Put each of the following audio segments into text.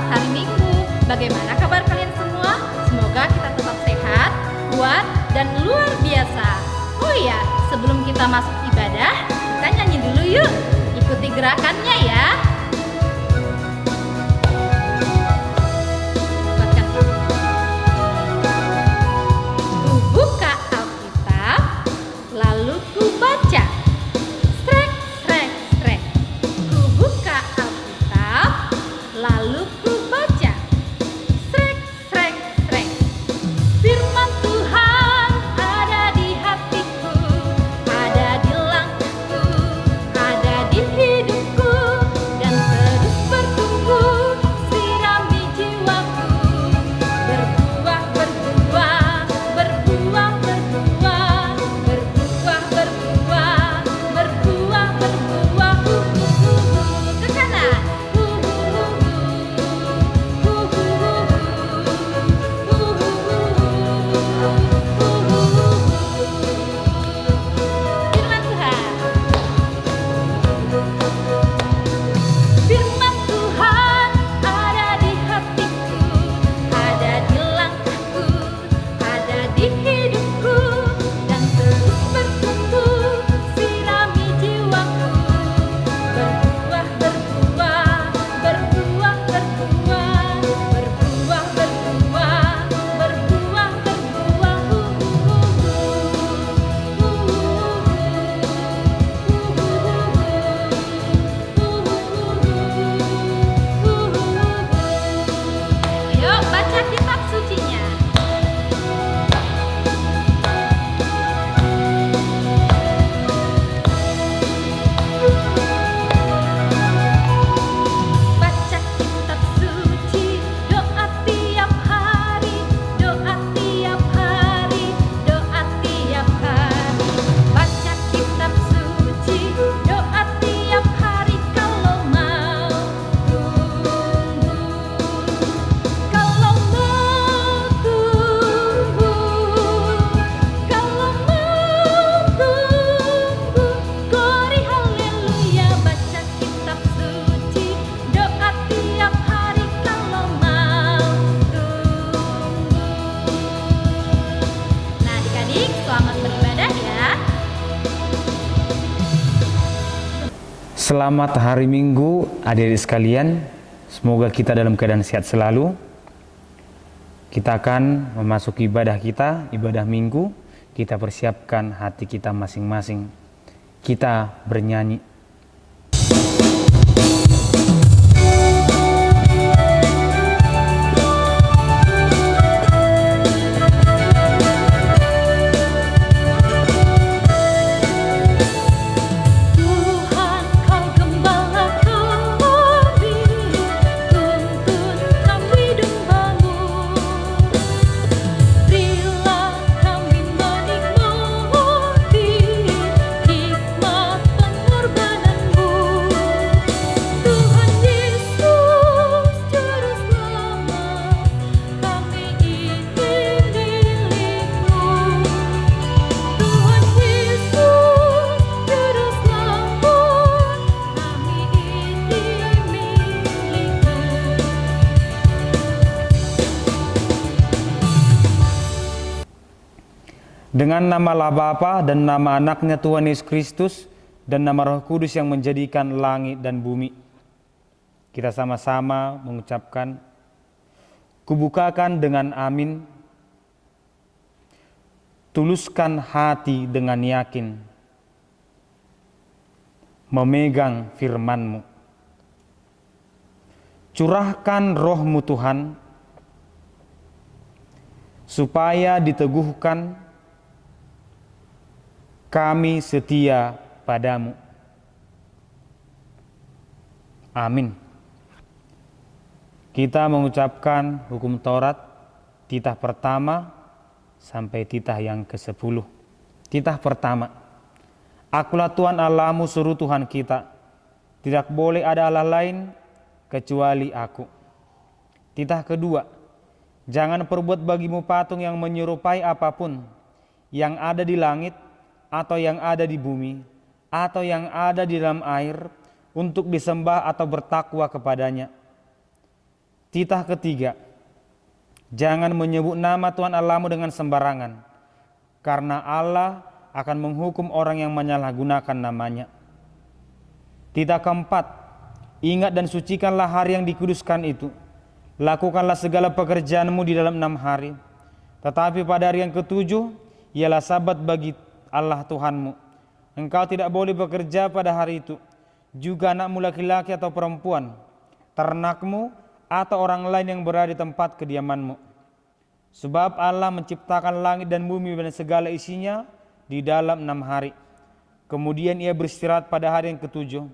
hari Minggu. Bagaimana kabar kalian semua? Semoga kita tetap sehat, kuat, dan luar biasa. Oh iya, sebelum kita masuk ibadah, kita nyanyi dulu yuk. Ikuti gerakannya ya. Ku buka Alkitab, lalu ku baca. Strek, strek, strek. Ku buka Alkitab, lalu ku baca. Strek, strek, strek. Firman Tuhan ada di hatiku, ada di langkahku, ada di hidupku, dan terus bertumbuh, sirami jiwaku. Berbuah, berbuah, berbuah, berbuah, berbuah, berbuah, berbuah, berbuah. Ke kanan. Firman Tuhan. Firman Tuhan ada di hatiku, ada di langkahku, ada di hidupku, dan terus bertumbuh, sirami jiwaku. Berbuah, berbuah, berbuah, berbuah, berbuah, berbuah, berbuah, Yuk baca kitab sucinya. Baca kitab suci, doa tiap hari, doa tiap hari, doa tiap hari. Baca kitab suci, doa tiap hari kalau mau tumbuh. Kalau mau tumbuh, kalau mau tumbuh, glory haleluya. Baca kitab suci, doa tiap hari kalau mau tumbuh. Nah adik-adik, selamat beribadah ya. Selamat hari Minggu adik-adik sekalian. Semoga kita dalam keadaan sehat selalu. Kita akan memasuki ibadah kita, ibadah Minggu. Kita persiapkan hati kita masing-masing. Kita bernyanyi. Tuhan kau gembala kami, tuntun kami dombamu. Berilah kami menikmati hikmat pengorbananmu. Tuhan Yesus Juru Selamat, kami ingin milikmu. Tuhan Yesus Juru Selamat, kami ingin milikmu. Dengan nama Allah Bapa dan nama anaknya Tuhan Yesus Kristus dan nama Roh Kudus yang menjadikan langit dan bumi. Kita sama-sama mengucapkan, kubukakan dengan amin, tuluskan hati dengan yakin, memegang firman-Mu. Curahkan roh-Mu Tuhan, supaya diteguhkan kami setia padamu. Amin. Kita mengucapkan hukum Taurat titah pertama sampai titah yang ke-10. Titah pertama. Akulah Tuhan Allahmu, seru Tuhan kita. Tidak boleh ada Allah lain kecuali aku. Titah kedua. Jangan perbuat bagimu patung yang menyerupai apapun yang ada di langit atau yang ada di bumi atau yang ada di dalam air untuk disembah atau bertakwa kepadanya. Titah ketiga, jangan menyebut nama Tuhan Allahmu dengan sembarangan, karena Allah akan menghukum orang yang menyalahgunakan namanya. Titah keempat, ingat dan sucikanlah hari yang dikuduskan itu. Lakukanlah segala pekerjaanmu di dalam 6 hari. Tetapi pada hari yang ketujuh, ialah sabat bagi Allah Tuhanmu. Engkau tidak boleh bekerja pada hari itu, juga anakmu laki-laki atau perempuan, ternakmu, atau orang lain yang berada di tempat kediamanmu. Sebab Allah menciptakan langit dan bumi dan segala isinya di dalam 6 hari. Kemudian ia beristirahat pada hari yang ketujuh.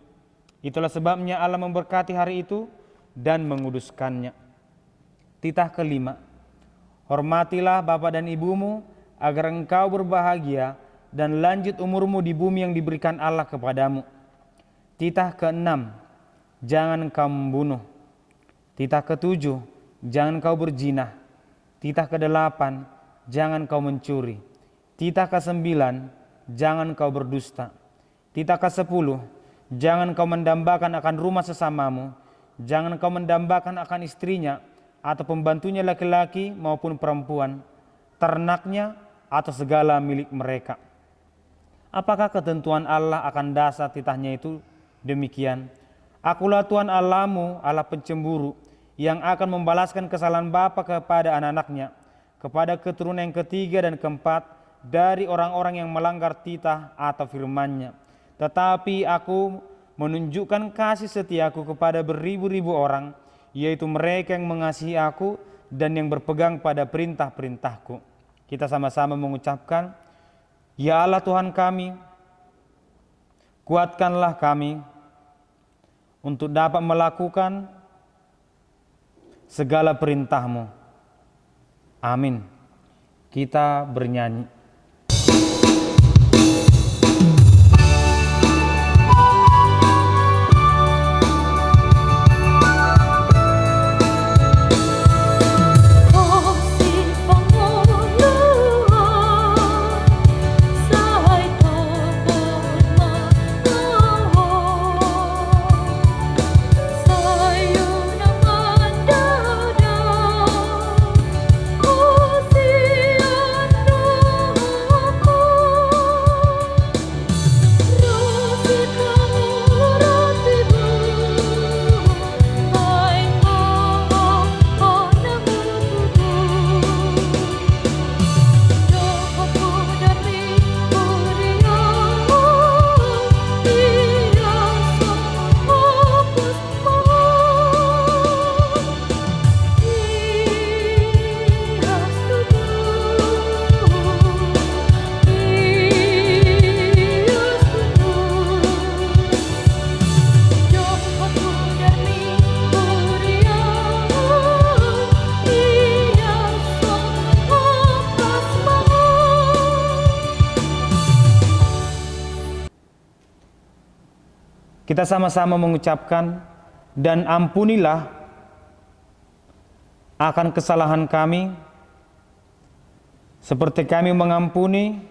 Itulah sebabnya Allah memberkati hari itu dan menguduskannya. Titah kelima, hormatilah bapa dan ibumu agar engkau berbahagia dan lanjut umurmu di bumi yang diberikan Allah kepadamu. Titah keenam, jangan engkau membunuh. Titah ketujuh, jangan engkau berzina. Titah kedelapan, jangan engkau mencuri. Titah kesembilan, jangan engkau berdusta. Titah kesepuluh, jangan engkau mendambakan akan rumah sesamamu. Jangan engkau mendambakan akan istrinya atau pembantunya laki-laki maupun perempuan, ternaknya atau segala milik mereka. Apakah ketentuan Allah akan dasar titahnya itu demikian? Akulah Tuhan Allahmu, Allah pencemburu, yang akan membalaskan kesalahan bapa kepada anak-anaknya, kepada keturunan yang ketiga dan keempat dari orang-orang yang melanggar titah atau firman-Nya. Tetapi aku menunjukkan kasih setiaku kepada beribu-ribu orang, yaitu mereka yang mengasihi aku dan yang berpegang pada perintah-perintahku. Kita sama-sama mengucapkan, ya Allah Tuhan kami, kuatkanlah kami untuk dapat melakukan segala perintah-Mu. Amin. Kita bernyanyi. Kita sama-sama mengucapkan, dan ampunilah akan kesalahan kami, seperti kami mengampuni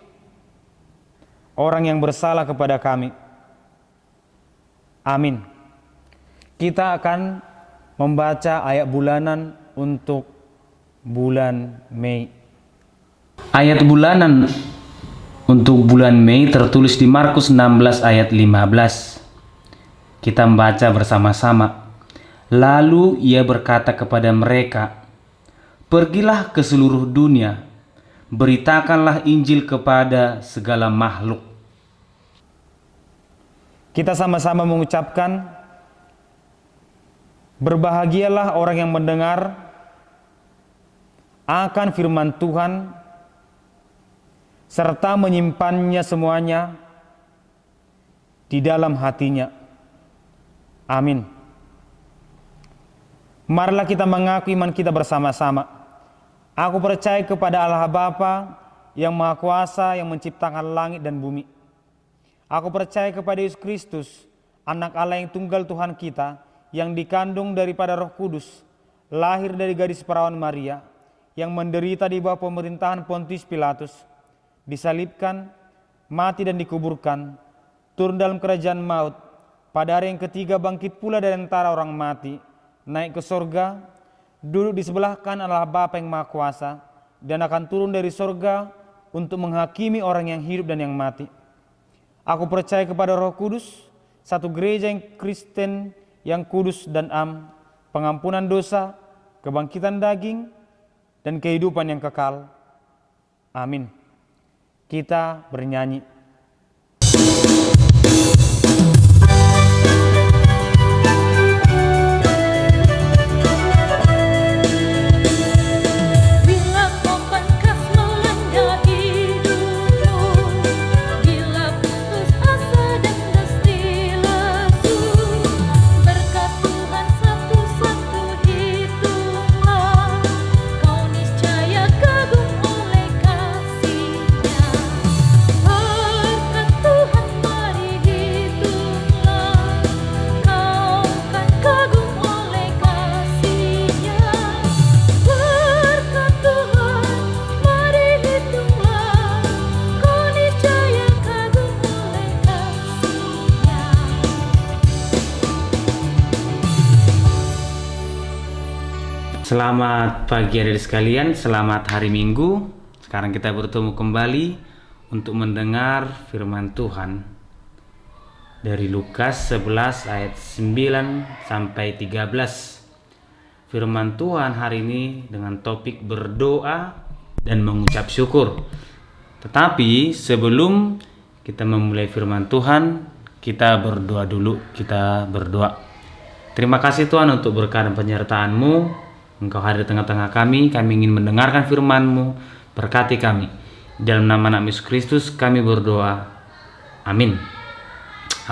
orang yang bersalah kepada kami. Amin. Kita akan membaca ayat bulanan untuk bulan Mei. Ayat bulanan untuk bulan Mei tertulis di Markus 16 ayat 15. Kita membaca bersama-sama. Lalu ia berkata kepada mereka, pergilah ke seluruh dunia, beritakanlah Injil kepada segala makhluk. Kita sama-sama mengucapkan, berbahagialah orang yang mendengar akan firman Tuhan, serta menyimpannya semuanya di dalam hatinya. Amin. Marilah kita mengaku iman kita bersama-sama. Aku percaya kepada Allah Bapa yang Maha Kuasa, yang menciptakan langit dan bumi. Aku percaya kepada Yesus Kristus, Anak Allah yang tunggal Tuhan kita, yang dikandung daripada Roh Kudus, lahir dari gadis perawan Maria, yang menderita di bawah pemerintahan Pontius Pilatus, disalibkan, mati dan dikuburkan, turun dalam kerajaan maut, pada hari yang ketiga bangkit pula dari antara orang mati, naik ke sorga, duduk di sebelah kanan Allah Bapa yang Maha Kuasa, dan akan turun dari sorga untuk menghakimi orang yang hidup dan yang mati. Aku percaya kepada Roh Kudus, satu gereja yang Kristen, yang kudus dan pengampunan dosa, kebangkitan daging, dan kehidupan yang kekal. Amin. Kita bernyanyi. Selamat pagi adik sekalian, selamat hari Minggu. Sekarang kita bertemu kembali untuk mendengar firman Tuhan dari Lukas 11 ayat 9 sampai 13. Firman Tuhan hari ini dengan topik berdoa dan mengucap syukur. Tetapi sebelum kita memulai firman Tuhan, kita berdoa dulu, kita berdoa. Terima kasih Tuhan untuk berkat dan penyertaan-Mu. Engkau hadir di tengah-tengah kami ingin mendengarkan firman-Mu, berkati kami. Dalam nama Anak Yesus Kristus kami berdoa, amin.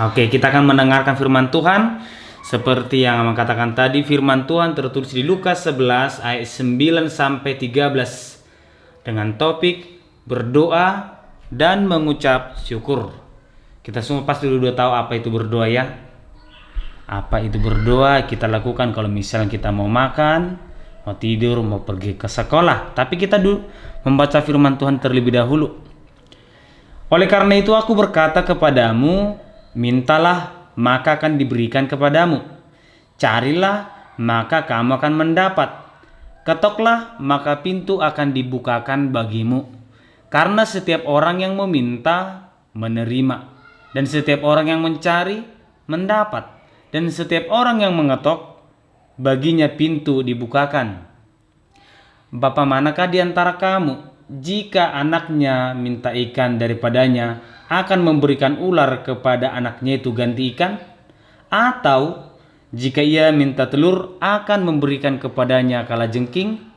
Oke, kita akan mendengarkan firman Tuhan. Seperti yang Amang katakan tadi, firman Tuhan tertulis di Lukas 11 ayat 9 sampai 13 dengan topik berdoa dan mengucap syukur. Kita semua pasti sudah tahu apa itu berdoa ya. Apa itu berdoa? Kita lakukan kalau misalnya kita mau makan, mau tidur, mau pergi ke sekolah. Tapi kita dulu membaca firman Tuhan terlebih dahulu. Oleh karena itu aku berkata kepadamu, mintalah maka akan diberikan kepadamu. Carilah maka kamu akan mendapat. Ketoklah maka pintu akan dibukakan bagimu. Karena setiap orang yang meminta menerima, dan setiap orang yang mencari mendapat, dan setiap orang yang mengetok baginya pintu dibukakan. Bapa manakah di antara kamu, jika anaknya minta ikan daripadanya, akan memberikan ular kepada anaknya itu ganti ikan? Atau jika ia minta telur, akan memberikan kepadanya kalajengking?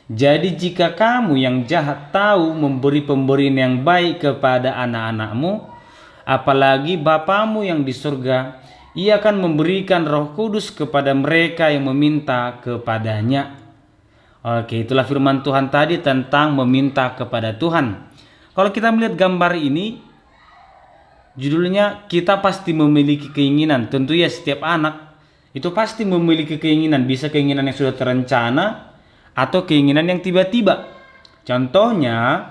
Jadi jika kamu yang jahat tahu memberi pemberian yang baik kepada anak-anakmu, apalagi Bapamu yang di surga, Ia akan memberikan Roh Kudus kepada mereka yang meminta kepadanya. Oke, itulah firman Tuhan tadi tentang meminta kepada Tuhan. Kalau kita melihat gambar ini, judulnya kita pasti memiliki keinginan. Tentu ya setiap anak itu pasti memiliki keinginan. Bisa keinginan yang sudah terencana atau keinginan yang tiba-tiba. Contohnya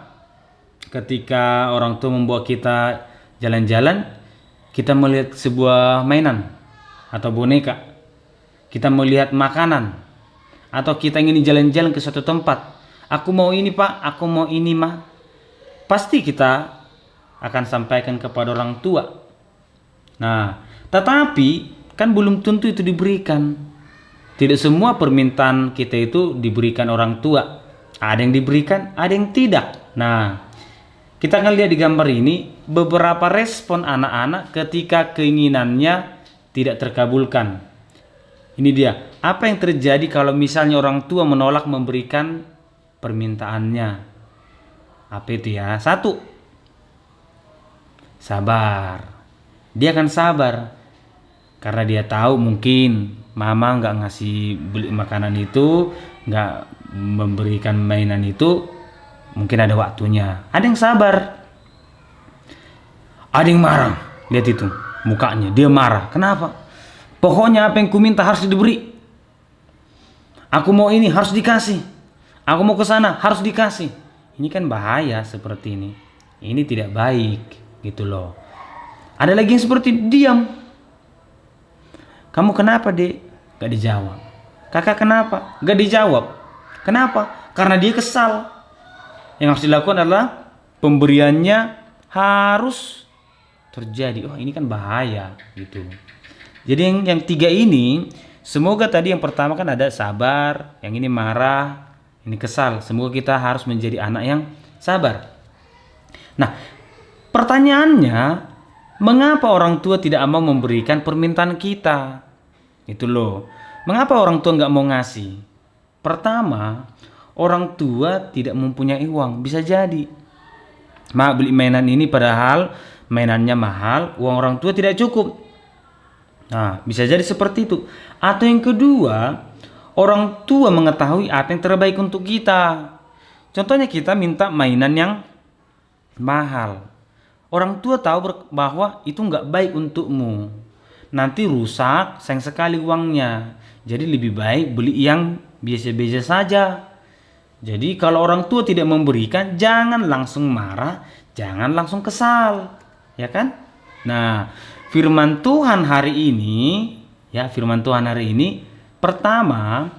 ketika orang tua membawa kita jalan-jalan, kita melihat sebuah mainan atau boneka, kita melihat makanan, atau kita ingin jalan-jalan ke suatu tempat. Aku mau ini pak, aku mau ini mah. Pasti kita akan sampaikan kepada orang tua. Nah, tetapi kan belum tentu itu diberikan. Tidak semua permintaan kita itu diberikan orang tua. Ada yang diberikan, ada yang tidak. Nah, kita akan lihat di gambar ini beberapa respon anak-anak ketika keinginannya tidak terkabulkan. Ini dia, apa yang terjadi kalau misalnya orang tua menolak memberikan permintaannya? Apa itu ya? 1. Sabar. Dia akan sabar karena dia tahu mungkin mama nggak ngasih beli makanan itu, nggak memberikan mainan itu, mungkin ada waktunya. Ada yang sabar, ada yang marah. Lihat itu mukanya, dia marah. Kenapa? Pokoknya apa yang kuminta harus diberi. Aku mau ini harus dikasih. Aku mau ke sana harus dikasih. Ini kan bahaya seperti ini. Ini tidak baik gitu loh. Ada lagi yang seperti diam. Kamu kenapa dek? Gak dijawab. Kakak kenapa? Gak dijawab. Kenapa? Karena dia kesal. Yang harus dilakukan adalah pemberiannya harus terjadi. Oh, ini kan bahaya gitu. Jadi yang tiga ini, semoga tadi yang pertama kan ada sabar, yang ini marah, ini kesal. Semoga kita harus menjadi anak yang sabar. Nah, pertanyaannya, mengapa orang tua tidak mau memberikan permintaan kita? Itu loh. Mengapa orang tua nggak mau ngasih? Pertama, orang tua tidak mempunyai uang. Bisa jadi. Beli mainan ini padahal mainannya mahal, uang orang tua tidak cukup. Nah, bisa jadi seperti itu. Atau yang kedua, orang tua mengetahui apa yang terbaik untuk kita. Contohnya kita minta mainan yang mahal. Orang tua tahu bahwa itu nggak baik untukmu. Nanti rusak, sayang sekali uangnya. Jadi lebih baik beli yang biasa-biasa saja. Jadi kalau orang tua tidak memberikan, jangan langsung marah, jangan langsung kesal, ya kan? Nah, firman Tuhan hari ini, pertama,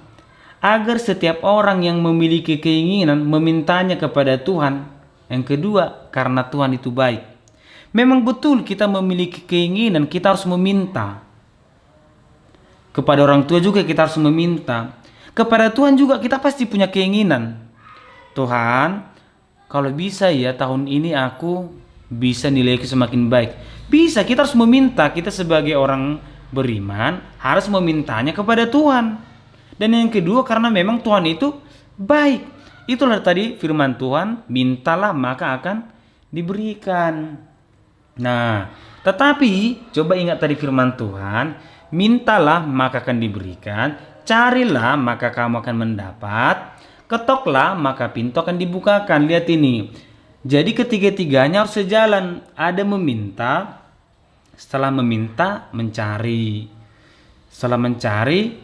agar setiap orang yang memiliki keinginan memintanya kepada Tuhan. Yang kedua, karena Tuhan itu baik. Memang betul kita memiliki keinginan, kita harus meminta. Kepada orang tua juga kita harus meminta. Kepada Tuhan juga kita pasti punya keinginan. Tuhan, kalau bisa ya tahun ini aku bisa nilaiku semakin baik. Bisa, kita harus meminta. Kita sebagai orang beriman harus memintanya kepada Tuhan. Dan yang kedua, karena memang Tuhan itu baik. Itulah tadi firman Tuhan, mintalah maka akan diberikan. Nah, tetapi coba ingat tadi firman Tuhan, mintalah maka akan diberikan, carilah maka kamu akan mendapat, ketoklah maka pintu akan dibukakan. Lihat ini. Jadi ketiga-tiganya harus sejalan. Ada meminta, setelah meminta mencari. Setelah mencari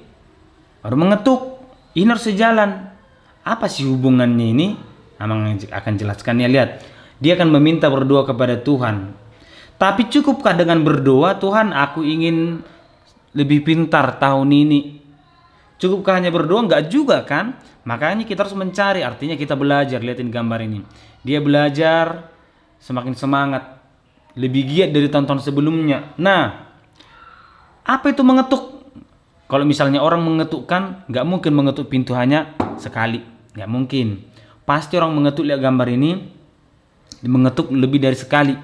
baru mengetuk. Ini harus sejalan. Apa sih hubungannya ini? Amang akan jelaskannya. Lihat. Dia akan meminta berdoa kepada Tuhan. Tapi cukupkah dengan berdoa, Tuhan aku ingin lebih pintar tahun ini? Cukupkah hanya berdoa? Enggak juga kan? Makanya kita harus mencari. Artinya kita belajar. Lihatin gambar ini. Dia belajar semakin semangat. Lebih giat dari tahun-tahun sebelumnya. Nah, apa itu mengetuk? Kalau misalnya orang mengetukkan, nggak mungkin mengetuk pintu hanya sekali. Nggak mungkin. Pasti orang mengetuk, lihat gambar ini, mengetuk lebih dari sekali.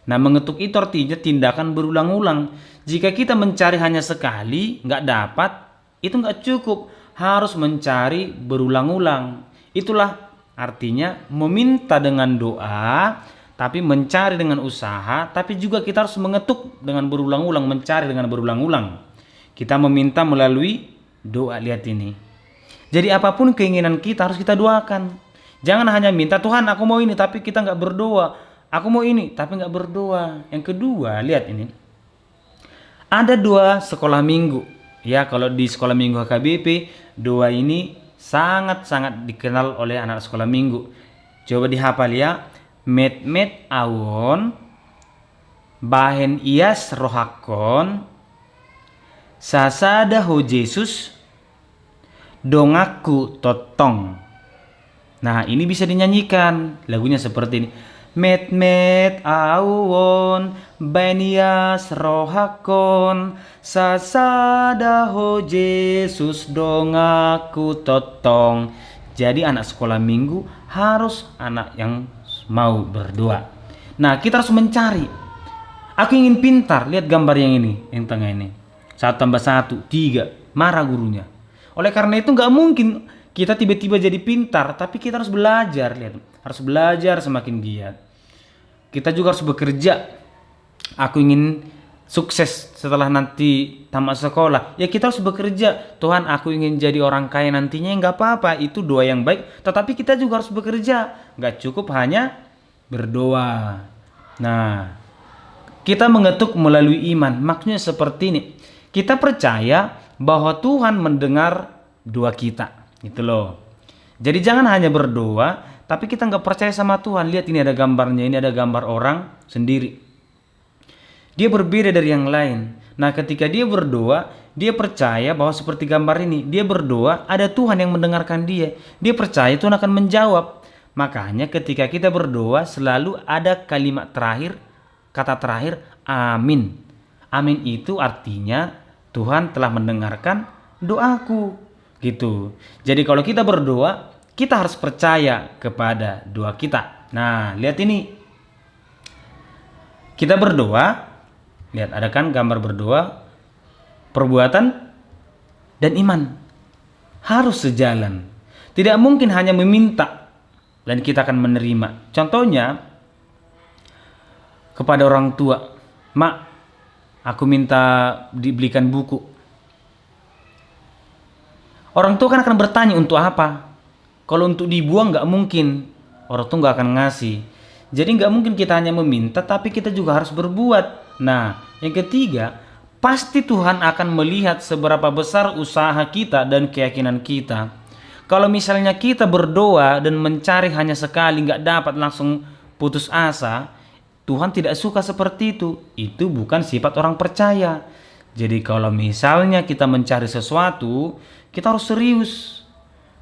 Nah, mengetuk itu artinya tindakan berulang-ulang. Jika kita mencari hanya sekali, nggak dapat, itu nggak cukup. Harus mencari berulang-ulang. Itulah artinya meminta dengan doa, tapi mencari dengan usaha, tapi juga kita harus mengetuk dengan berulang-ulang, mencari dengan berulang-ulang. Kita meminta melalui doa, lihat ini. Jadi apapun keinginan kita harus kita doakan. Jangan hanya minta, Tuhan aku mau ini, tapi kita nggak berdoa. Aku mau ini, tapi nggak berdoa. Yang kedua, lihat ini. Ada 2 sekolah minggu. Ya, kalau di sekolah minggu HKBP, doa ini sangat-sangat dikenal oleh anak sekolah minggu. Coba dihafal ya. Met awon, bahen ias rohakon, sasada ho Yesus, dongaku totong. Nah, ini bisa dinyanyikan. Lagunya seperti ini. Met awon, bahen ias rohakon, sasada ho Yesus, dongaku totong. Jadi anak sekolah minggu harus anak yang mau berdoa. Nah, kita harus mencari. Aku ingin pintar. Lihat gambar yang ini, yang tengah ini. 1 tambah 1, 3. Marah gurunya. Oleh karena itu nggak mungkin kita tiba-tiba jadi pintar, tapi kita harus belajar. Lihat, harus belajar semakin giat. Kita juga harus bekerja. Aku ingin sukses setelah nanti tamat sekolah. Ya kita harus bekerja. Tuhan, aku ingin jadi orang kaya nantinya. Nggak apa-apa, itu doa yang baik. Tetapi kita juga harus bekerja. Nggak cukup hanya berdoa. Nah, kita mengetuk melalui iman. Maksudnya seperti ini. Kita percaya bahwa Tuhan mendengar doa kita. Gitu loh. Jadi jangan hanya berdoa, tapi kita nggak percaya sama Tuhan. Lihat ini ada gambarnya. Ini ada gambar orang sendiri. Dia berbeda dari yang lain. Nah, ketika dia berdoa, Dia percaya bahwa seperti gambar ini, dia berdoa, ada Tuhan yang mendengarkan dia. Dia percaya Tuhan akan menjawab. Makanya ketika kita berdoa selalu ada kalimat terakhir, kata terakhir, amin. Amin itu artinya Tuhan telah mendengarkan doaku. Gitu. Jadi kalau kita berdoa, kita harus percaya kepada doa kita. Nah, lihat ini. Kita berdoa, lihat ada kan gambar berdoa, perbuatan dan iman harus sejalan. Tidak mungkin hanya meminta dan kita akan menerima. Contohnya kepada orang tua, "Mak, aku minta dibelikan buku." Orang tua kan akan bertanya untuk apa? Kalau untuk dibuang nggak mungkin, orang tua nggak akan ngasih. Jadi nggak mungkin kita hanya meminta, tapi kita juga harus berbuat. Nah, yang ketiga, pasti Tuhan akan melihat seberapa besar usaha kita dan keyakinan kita. Kalau misalnya kita berdoa dan mencari hanya sekali nggak dapat langsung putus asa, Tuhan tidak suka seperti itu. Itu bukan sifat orang percaya. Jadi kalau misalnya kita mencari sesuatu, kita harus serius.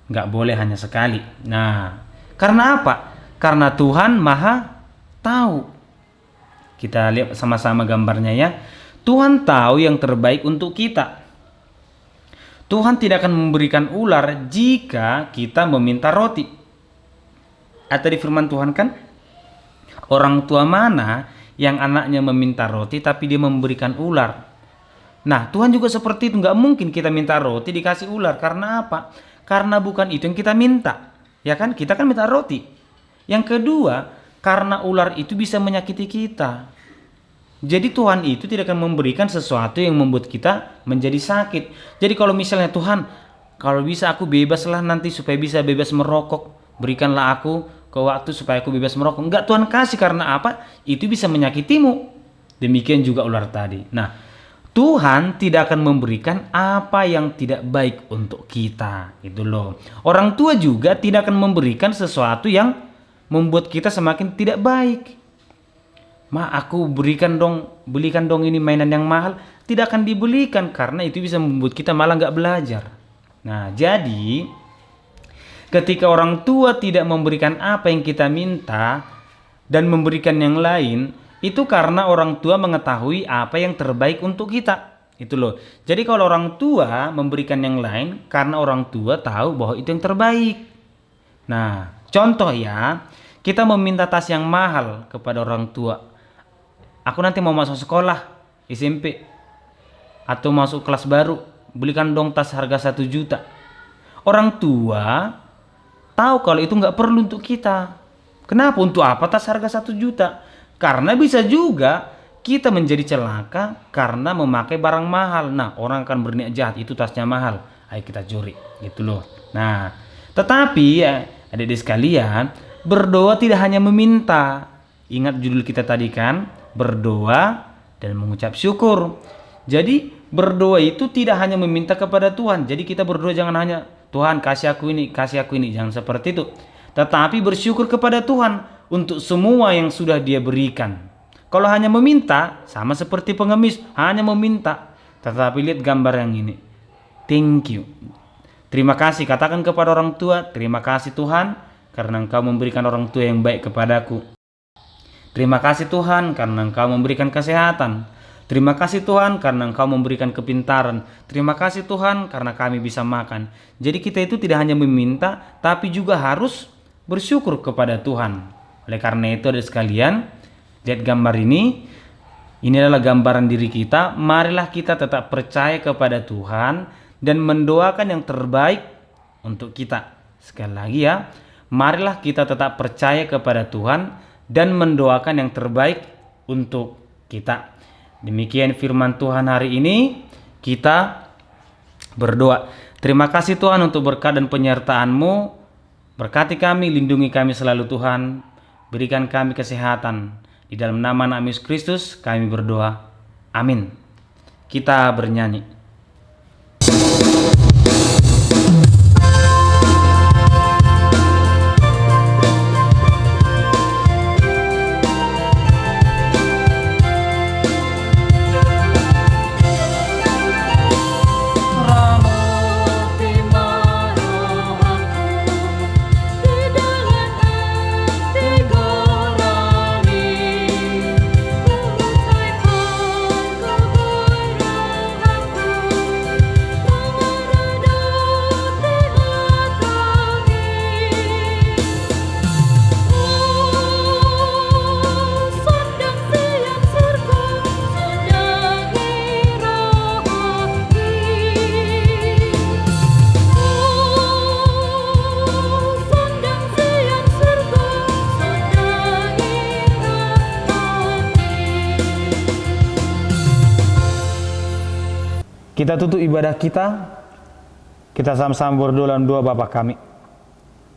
Nggak boleh hanya sekali. Nah, karena apa? Karena Tuhan Maha tahu. Kita lihat sama-sama gambarnya ya. Tuhan tahu yang terbaik untuk kita. Tuhan tidak akan memberikan ular jika kita meminta roti. Atau di firman Tuhan kan, orang tua mana yang anaknya meminta roti tapi dia memberikan ular? Nah, Tuhan juga seperti itu. Nggak mungkin kita minta roti dikasih ular. Karena apa? Karena bukan itu yang kita minta. Ya kan? Kita kan minta roti. Yang kedua, karena ular itu bisa menyakiti kita. Jadi Tuhan itu tidak akan memberikan sesuatu yang membuat kita menjadi sakit. Jadi kalau misalnya Tuhan, kalau bisa aku bebaslah nanti supaya bisa bebas merokok. Berikanlah aku ke waktu supaya aku bebas merokok. Enggak, Tuhan kasih karena apa? Itu bisa menyakitimu. Demikian juga ular tadi. Nah, Tuhan tidak akan memberikan apa yang tidak baik untuk kita. Itu loh. Orang tua juga tidak akan memberikan sesuatu yang membuat kita semakin tidak baik. "Ma, aku belikan dong ini mainan yang mahal." Tidak akan dibelikan karena itu bisa membuat kita malah nggak belajar. Nah, jadi ketika orang tua tidak memberikan apa yang kita minta dan memberikan yang lain, itu karena orang tua mengetahui apa yang terbaik untuk kita. Itu loh. Jadi kalau orang tua memberikan yang lain karena orang tua tahu bahwa itu yang terbaik. Nah, contoh ya, kita meminta tas yang mahal kepada orang tua. Aku nanti mau masuk sekolah SMP atau masuk kelas baru, belikan dong tas harga 1 juta. Orang tua tahu kalau itu nggak perlu untuk kita. Kenapa? Untuk apa tas harga 1 juta? Karena bisa juga kita menjadi celaka karena memakai barang mahal. Nah, orang akan berniat jahat, itu tasnya mahal, ayo kita curi, gitu loh. Nah, tetapi ya adik-adik sekalian, berdoa tidak hanya meminta. Ingat judul kita tadi kan, berdoa dan mengucap syukur. Jadi berdoa itu tidak hanya meminta kepada Tuhan. Jadi kita berdoa jangan hanya, "Tuhan kasih aku ini, kasih aku ini." Jangan seperti itu. Tetapi bersyukur kepada Tuhan untuk semua yang sudah Dia berikan. Kalau hanya meminta, sama seperti pengemis, hanya meminta. Tetapi lihat gambar yang ini. Thank you. Terima kasih, katakan kepada orang tua, "Terima kasih Tuhan karena Engkau memberikan orang tua yang baik kepadaku. Terima kasih Tuhan karena Engkau memberikan kesehatan. Terima kasih Tuhan karena Engkau memberikan kepintaran. Terima kasih Tuhan karena kami bisa makan." Jadi kita itu tidak hanya meminta, tapi juga harus bersyukur kepada Tuhan. Oleh karena itu adik sekalian, lihat gambar ini. Ini adalah gambaran diri kita. Marilah kita tetap percaya kepada Tuhan dan mendoakan yang terbaik untuk kita. Sekali lagi ya, marilah kita tetap percaya kepada Tuhan dan mendoakan yang terbaik untuk kita. Demikian firman Tuhan hari ini. Kita berdoa. Terima kasih Tuhan untuk berkat dan penyertaan-Mu. Berkati kami, lindungi kami selalu Tuhan. Berikan kami kesehatan. Di dalam nama Yesus Kristus kami berdoa. Amin. Kita bernyanyi. kita tutup ibadah kita sama-sama berdoa dalam doa Bapa kami.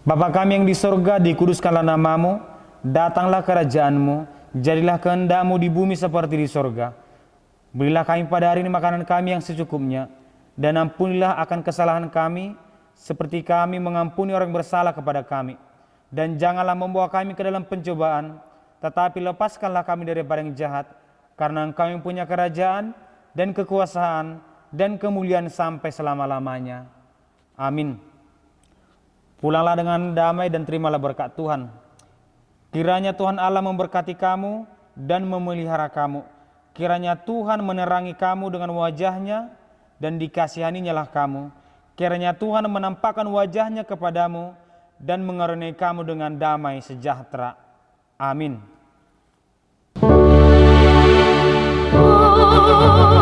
Bapa kami yang di sorga, dikuduskanlah namamu, datanglah kerajaan-Mu, jadilah kehendak-Mu di bumi seperti di sorga. Berilah kami pada hari ini makanan kami yang secukupnya, dan ampunilah akan kesalahan kami, seperti kami mengampuni orang bersalah kepada kami. Dan janganlah membawa kami ke dalam pencobaan, tetapi lepaskanlah kami daripada yang jahat, karena Engkau yang punya kerajaan, dan kekuasaan, dan kemuliaan sampai selama-lamanya. Amin. Pulanglah dengan damai dan terimalah berkat Tuhan. Kiranya Tuhan Allah memberkati kamu dan memelihara kamu. Kiranya Tuhan menerangi kamu dengan wajah-Nya dan dikasihaninya kamu. Kiranya Tuhan menampakkan wajah-Nya kepadamu dan mengaruniai kamu dengan damai sejahtera. Amin. Oh